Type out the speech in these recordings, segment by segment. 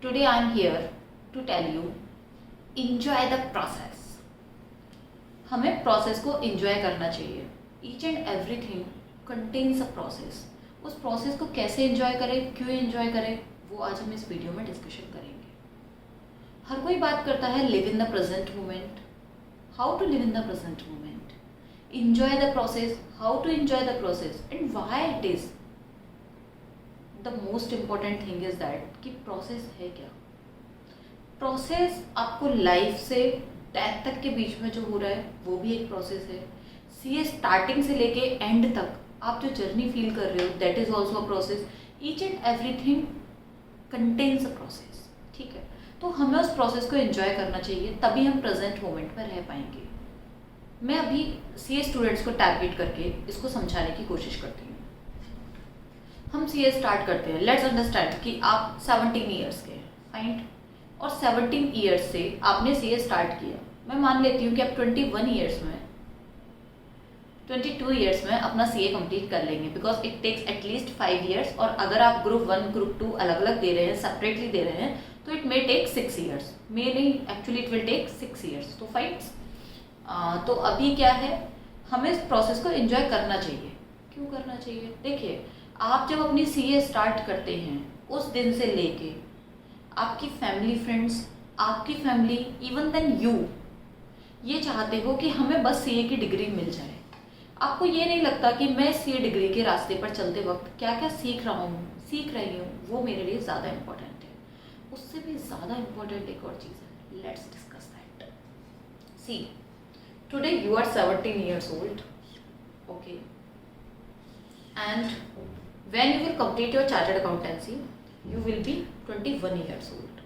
Today I am here to tell you enjoy the process. हमें process को enjoy करना चाहिए. Each and everything contains a process. उस process को कैसे enjoy करें, क्यों enjoy करें, वो आज हम इस वीडियो में डिस्कशन करेंगे. हर कोई बात करता है live in the present moment. How to live in the present moment? Enjoy the process. How to enjoy the process and why it is. The most important thing is that कि process है क्या. Process आपको life से death तक के बीच में जो हो रहा है वो भी एक प्रोसेस है. सीए स्टार्टिंग से लेके एंड तक आप जो जर्नी फील कर रहे हो that is also a process. Each and everything contains a process. ठीक है, तो हमें उस प्रोसेस को एंजॉय करना चाहिए, तभी हम प्रेजेंट मोमेंट में रह पाएंगे. मैं अभी सीए स्टूडेंट्स को टारगेट करके इसको समझाने की कोशिश करती हूँ. हम सीए स्टार्ट करते हैं. लेट्स अंडरस्टैंड कि आप 17 ईयर्स के हैं, फाइन, और 17 ईयर्स से आपने सीए स्टार्ट किया. मैं मान लेती हूँ कि आप 21 ईयर्स में 22 ईयर्स में अपना सीए कंप्लीट कर लेंगे, because it takes at least 5 years. और अगर आप ग्रुप 1 ग्रुप 2 अलग अलग दे रहे हैं, सेपरेटली दे रहे हैं, तो it may take 6 years. May नहीं, actually it will take 6 years. तो फाइन, तो अभी क्या है, हमें इस प्रोसेस को एंजॉय करना चाहिए. क्यों करना चाहिए? देखिए, आप जब अपनी सीए स्टार्ट करते हैं उस दिन से लेके आपकी फैमिली, फ्रेंड्स, आपकी फैमिली, इवन देन यू, ये चाहते हो कि हमें बस सीए की डिग्री मिल जाए. आपको ये नहीं लगता कि मैं सीए डिग्री के रास्ते पर चलते वक्त क्या क्या सीख रही हूँ, वो मेरे लिए ज़्यादा इम्पोर्टेंट है. उससे भी ज़्यादा इम्पोर्टेंट एक और चीज़ है. Let's discuss that. See, today you are 17 years old, okay, and when you will complete your chartered accountancy you will be 21 years old.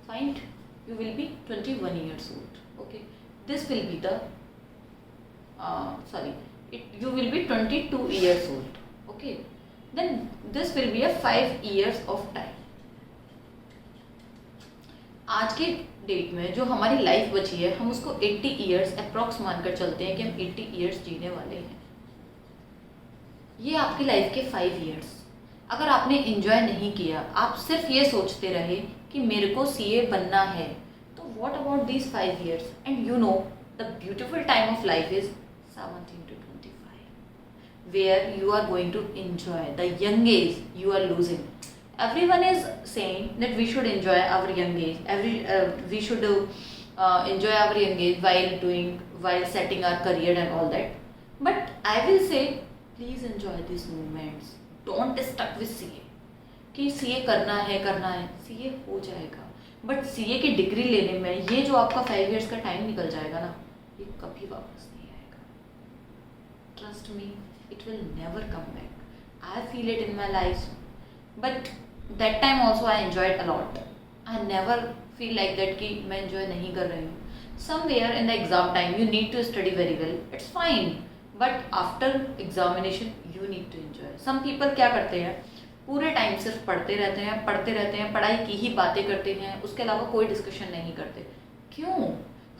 Fine, you will be 21 years old. Okay, this will be the you will be 22 years old. Okay, then this will be a 5 years of time. आज के date में जो हमारी life बची है हम उसको 80 years approx मानकर चलते हैं कि हम 80 ईयर्स जीने वाले हैं. ये आपकी लाइफ के 5 ईयर्स अगर आपने एंजॉय नहीं किया, आप सिर्फ ये सोचते रहे कि मेरे को सीए बनना है, तो what about these 5 years? And you know the beautiful time of life is 17 to 25 where you are going to enjoy the young age you are losing. Everyone is saying that we should enjoy our young age. We should enjoy our young age while setting our career and all that. But I will say, please enjoy these moments. Don't stuck with CA. कि CA करना है, CA हो जाएगा. But CA की degree लेने में ये जो आपका 5 years का टाइम निकल जाएगा ना, ये कभी वापस नहीं आएगा. Trust me, it will never come back. I feel it in my life. But that time also I enjoyed a lot. I never feel like that कि मैं enjoy नहीं कर रही हूँ. Somewhere in the exam time you need to study very well. It's fine. But after examination you need to enjoy. Some people क्या करते हैं, पूरे टाइम सिर्फ पढ़ते रहते हैं, पढ़ाई की ही बातें करते हैं, उसके अलावा कोई डिस्कशन नहीं करते. क्यों?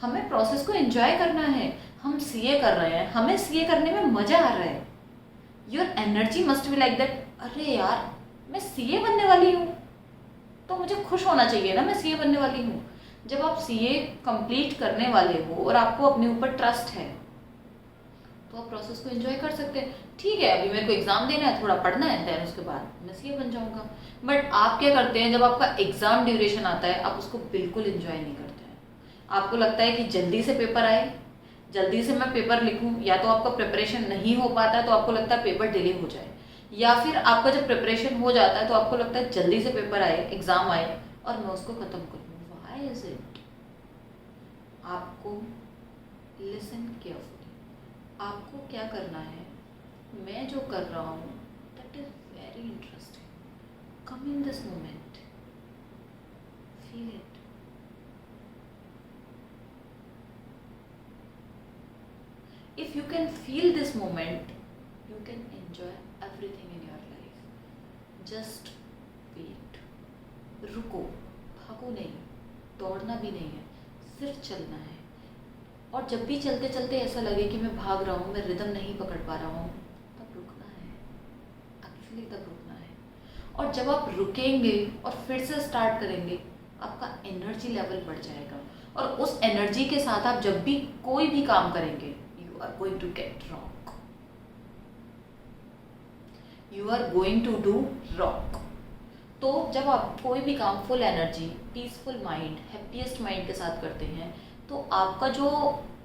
हमें प्रोसेस को एंजॉय करना है. हम सीए कर रहे हैं, हमें सीए करने में मज़ा आ रहा है. Your energy must be like that. अरे यार, मैं सीए बनने वाली हूँ तो मुझे खुश होना चाहिए ना, मैं सीए बनने वाली हूँ. जब आप सीए कंप्लीट करने वाले हो और आपको अपने ऊपर ट्रस्ट है तो आप प्रोसेस को एंजॉय कर सकते हैं. ठीक है, अभी मेरे को एग्ज़ाम देना है, थोड़ा पढ़ना है, देन उसके बाद मैं सीए बन जाऊँगा. बट आप क्या करते हैं, जब आपका एग्ज़ाम ड्यूरेशन आता है आप उसको बिल्कुल एंजॉय नहीं करते हैं. आपको लगता है कि जल्दी से पेपर आए, जल्दी से मैं पेपर लिखूँ. या तो आपका प्रिपरेशन नहीं हो पाता है तो आपको लगता है पेपर डिले हो जाए, या फिर आपका जब प्रिपरेशन हो जाता है तो आपको लगता है जल्दी से पेपर आए, एग्ज़ाम आए और मैं उसको ख़त्म करूँ. Why is it? आपको लिसन केयरफुली. आपको क्या करना है, मैं जो कर रहा हूँ that is very interesting. Come in this moment, feel it. If you can feel this moment you can enjoy everything in your life. Just wait. रुको, भागो नहीं, दौड़ना भी नहीं है, सिर्फ चलना है. और जब भी चलते चलते ऐसा लगे कि मैं भाग रहा हूँ, मैं रिदम नहीं पकड़ पा रहा हूँ, तब रुकना है. एक्चुअली तब रुकना है. और जब आप रुकेंगे और फिर से स्टार्ट करेंगे, आपका एनर्जी लेवल बढ़ जाएगा, और उस एनर्जी के साथ आप जब भी कोई भी काम करेंगे, you are going to get rock, you are going to do rock. तो जब आप कोई भी काम full energy, peaceful mind, happiest mind के साथ करते हैं, तो आपका जो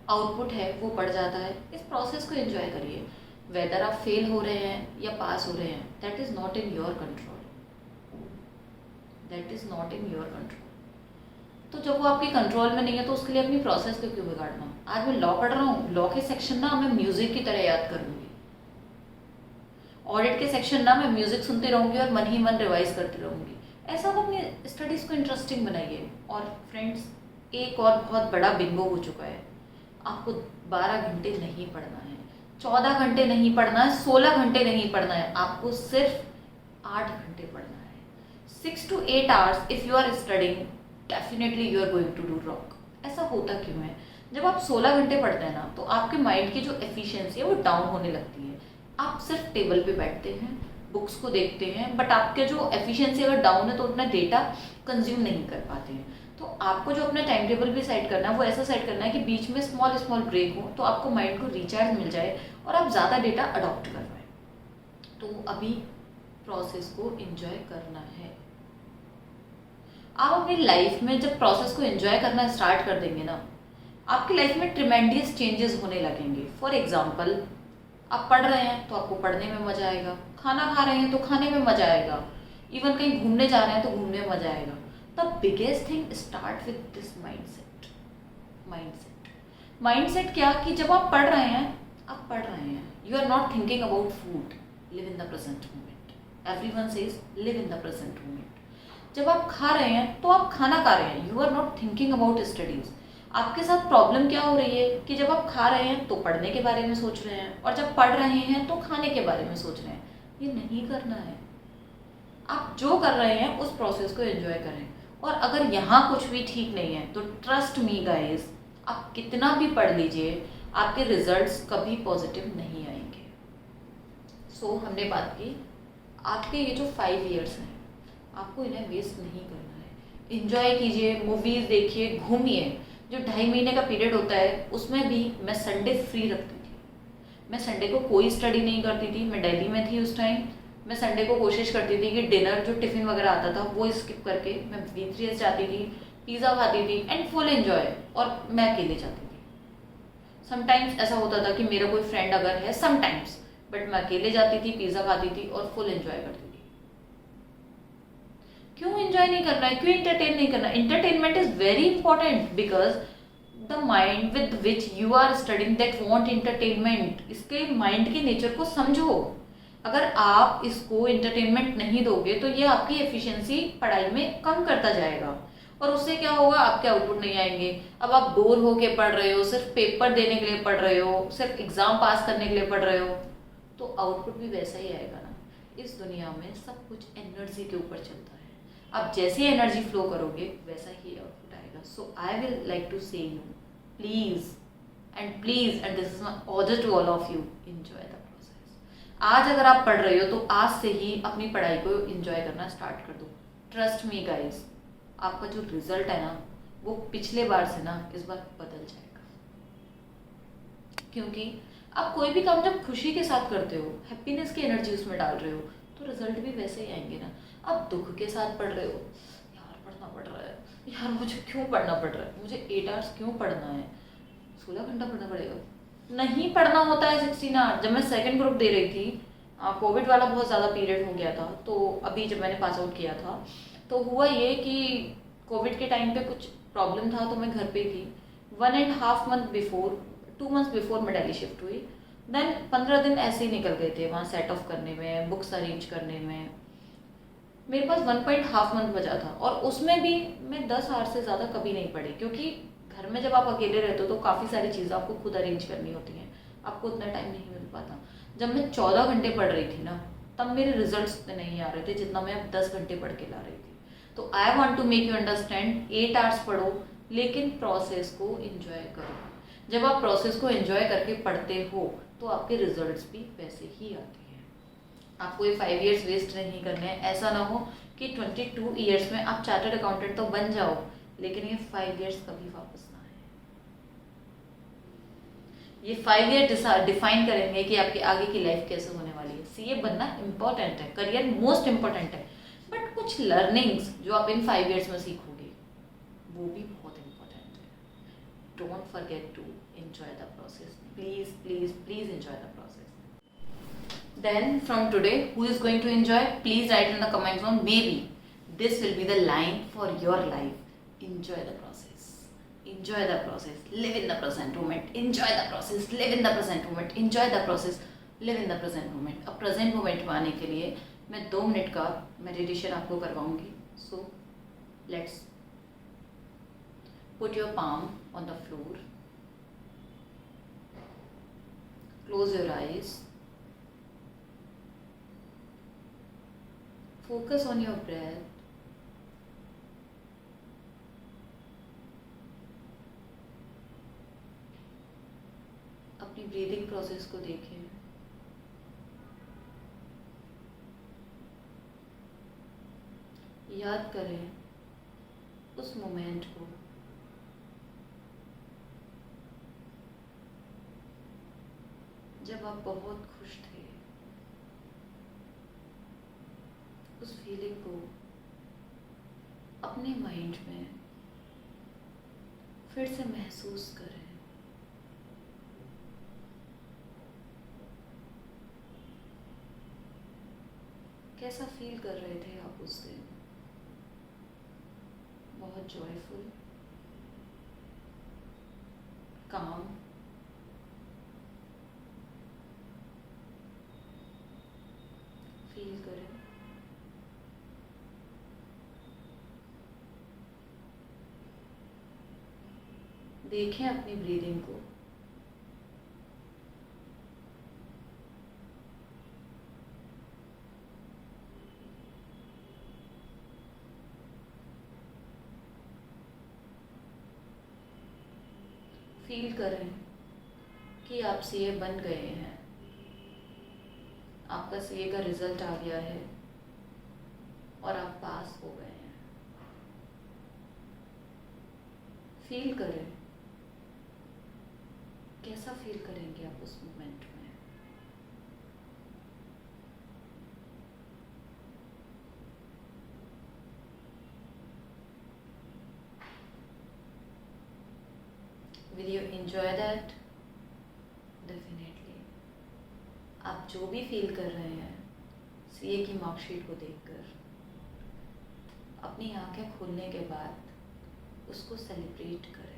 आउटपुट है वो बढ़ जाता है। इस प्रोसेस को एंजॉय करिए। वेदर आप फेल हो रहे हैं या पास हो रहे हैं, that is not in your control, that is not in your control. तो जब वो आपके कंट्रोल में नहीं है तो उसके लिए अपनी प्रोसेस को क्यों बिगाड़ना। आज मैं लॉ पढ़ रहा हूँ, लॉ के सेक्शन ना मैं म्यूजिक की तरह याद करूँगी, ऑडिट के सेक्शन ना मैं म्यूजिक सुनती रहूँगी और मन ही मन रिवाइज करती रहूँगी। ऐसा आप अपनी स्टडीज़ को इंटरेस्टिंग बनाइए। और फ्रेंड्स, एक और बहुत बड़ा बिंगो हो चुका है, आपको 12 घंटे नहीं पढ़ना है, 14 घंटे नहीं पढ़ना है, 16 घंटे नहीं पढ़ना है, आपको सिर्फ 8 घंटे पढ़ना है। 6 to 8 hours if you are studying, definitely you are going to do rock. ऐसा होता क्यों है? जब आप 16 घंटे पढ़ते हैं ना, तो आपके माइंड की जो एफिशिएंसी है वो डाउन होने लगती है। आप सिर्फ टेबल पे बैठते हैं, बुक्स को देखते हैं, बट आपके जो एफिशिएंसी अगर डाउन है तो उतना डेटा कंज्यूम नहीं कर पाते हैं। तो आपको जो अपना टाइम टेबल भी सेट करना है वो ऐसा सेट करना है कि बीच में स्मॉल स्मॉल ब्रेक हो, तो आपको माइंड को रिचार्ज मिल जाए और आप ज़्यादा डेटा अडॉप्ट कर पाए। तो अभी प्रोसेस को एंजॉय करना है। आप अपनी लाइफ में जब प्रोसेस को एंजॉय करना स्टार्ट कर देंगे ना, आपकी लाइफ में ट्रिमेंडियस चेंजेस होने लगेंगे। फॉर एग्जाम्पल, आप पढ़ रहे हैं तो आपको पढ़ने में मजा आएगा, खाना खा रहे हैं तो खाने में मजा आएगा, इवन कहीं घूमने जा रहे हैं तो घूमने में मजा आएगा। The biggest thing start with this mindset. Mindset क्या कि जब आप पढ़ रहे हैं, आप पढ़ रहे हैं, you are not thinking about food, live in the present moment. Everyone says live in the present moment. जब आप खा रहे हैं तो आप खाना खा रहे हैं, you are not thinking about studies. आपके साथ प्रॉब्लम क्या हो रही है कि जब आप खा रहे हैं तो पढ़ने के बारे में सोच रहे हैं, और जब पढ़ रहे हैं तो खाने के बारे में सोच रहे हैं। ये नहीं करना है। आप जो कर रहे हैं उस प्रोसेस को एंजॉय करें। और अगर यहाँ कुछ भी ठीक नहीं है तो ट्रस्ट मी गाइस, आप कितना भी पढ़ लीजिए, आपके रिजल्ट्स कभी पॉजिटिव नहीं आएंगे। सो हमने बात की, आपके ये जो 5 years हैं, आपको इन्हें वेस्ट नहीं करना है। इंजॉय कीजिए, मूवीज़ देखिए, घूमिए। जो 2.5 महीने का पीरियड होता है उसमें भी मैं संडे फ्री रखती थी। मैं संडे को कोई स्टडी नहीं करती थी, मैं दिल्ली में थी उस टाइम। मैं संडे को कोशिश करती थी कि डिनर जो टिफ़िन वगैरह आता था वो स्किप करके मैं V3S जाती थी, पिज़्ज़ा खाती थी एंड फुल एंजॉय। और मैं अकेले जाती थी। समटाइम्स ऐसा होता था कि मेरा कोई फ्रेंड अगर है, समटाइम्स, बट मैं अकेले जाती थी, पिज़्ज़ा खाती थी और फुल एंजॉय करती थी। क्यों एंजॉय नहीं करना है? क्यों इंटरटेन नहीं करना? Entertainment is very important because the mind with which you are studying that want entertainment, इसके माइंड के नेचर को समझो। अगर आप इसको इंटरटेनमेंट नहीं दोगे तो ये आपकी एफिशिएंसी पढ़ाई में कम करता जाएगा, और उससे क्या होगा, आपके आउटपुट नहीं आएंगे। अब आप बोर होके पढ़ रहे हो, सिर्फ पेपर देने के लिए पढ़ रहे हो, सिर्फ एग्जाम पास करने के लिए पढ़ रहे हो, तो आउटपुट भी वैसा ही आएगा ना। इस दुनिया में सब कुछ एनर्जी के ऊपर चलता है। आप जैसे एनर्जी फ्लो करोगे वैसा ही आउटपुट आएगा। So I will like to say you, please and this is my order to all of you, enjoy the process. आज अगर आप पढ़ रहे हो तो आज से ही अपनी पढ़ाई को एंजॉय करना स्टार्ट कर दो। ट्रस्ट मी गाइज, आपका जो रिजल्ट है ना वो पिछले बार से ना इस बार बदल जाएगा। क्योंकि आप कोई भी काम जब खुशी के साथ करते हो, हैप्पीनेस की एनर्जी उसमें डाल रहे हो, तो रिजल्ट भी वैसे ही आएंगे ना। आप दुख के साथ पढ़ रहे हो, यार पढ़ना पड़ रहा है, यार मुझे क्यों पढ़ना पड़ रहा है, मुझे 8 hours क्यों पढ़ना है, 16 घंटा पढ़ना पड़ेगा। नहीं पढ़ना होता है 16 hours। जब मैं सेकंड ग्रुप दे रही थी, कोविड वाला बहुत ज़्यादा पीरियड हो गया था, तो अभी जब मैंने पास आउट किया था तो हुआ ये कि कोविड के टाइम पे कुछ प्रॉब्लम था, तो मैं घर पे थी। 1.5 month बिफोर, 2 months बिफोर मैं दिल्ली शिफ्ट हुई। देन 15 दिन ऐसे ही निकल गए थे वहाँ सेट ऑफ करने में, बुक्स अरेंज करने में। मेरे पास 1.5 month बचा था, और उसमें भी मैं 10 hours से ज़्यादा कभी नहीं पढ़ी, क्योंकि घर में जब आप अकेले रहते हो तो काफ़ी सारी चीज़ें आपको खुद अरेंज करनी होती हैं, आपको उतना टाइम नहीं मिल पाता। जब मैं 14 घंटे पढ़ रही थी ना, तब मेरे रिजल्ट्स उतने नहीं आ रहे थे जितना मैं अब 10 घंटे पढ़ के ला रही थी। तो I want to make you understand, 8 hours पढ़ो, लेकिन प्रोसेस को एंजॉय करो। जब आप प्रोसेस को एंजॉय करके पढ़ते हो तो आपके रिजल्ट्स भी वैसे ही आते हैं। आपको ये 5 इयर्स वेस्ट नहीं करने हैं। ऐसा ना हो कि 22 इयर्स में आप चार्टर्ड अकाउंटेंट तो बन जाओ, लेकिन ये 5 इयर्स कभी वापस ना आए। ये 5 ईयर डिफाइन करेंगे कि आपकी आगे की लाइफ कैसे होने वाली है। सीए बनना इम्पोर्टेंट है, करियर मोस्ट इम्पोर्टेंट है, बट कुछ लर्निंग्स जो आप इन 5 इयर्स में सीखोगे वो भी बहुत इम्पोर्टेंट है। Don't forget to enjoy the process, please please please enjoy the process. Then from today, who is going to enjoy? Please write in the comment zone. Maybe this will be the line for your life. Enjoy the process. Enjoy the process. Live in the present moment. Enjoy the process. Live in the present moment. Enjoy the process. Live in the present moment. अब present moment में आने के लिए मैं 2 minute का meditation आपको करवाऊंगी. So let's put your palm on the floor. Close your eyes. Focus on your breath. अपनी breathing process को देखें। याद करें उस मोमेंट को जब आप बहुत खुश थे। उस फीलिंग को अपने माइंड में फिर से महसूस करें। कैसा फील कर रहे थे आप उस दिन? बहुत जॉयफुल, काम, फील करें। देखें अपनी ब्रीदिंग को। फील करें कि आप सीए बन गए हैं, आपका सीए का रिजल्ट आ गया है और आप पास हो गए हैं। फील करें कैसा फील करेंगे आप उस मोमेंट में। Will you enjoy that? Definitely. आप जो भी फील कर रहे हैं सीए की मार्कशीट को देखकर, अपनी आंखें खोलने के बाद उसको सेलिब्रेट करें।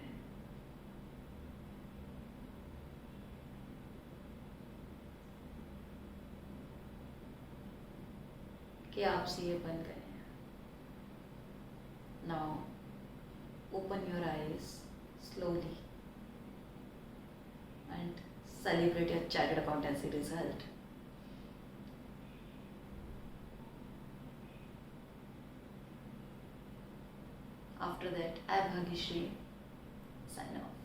कि आप सीए बन गए हैं। Now open your eyes slowly and celebrate your chartered accountancy result. After that, I am Bhagyashree, sign off.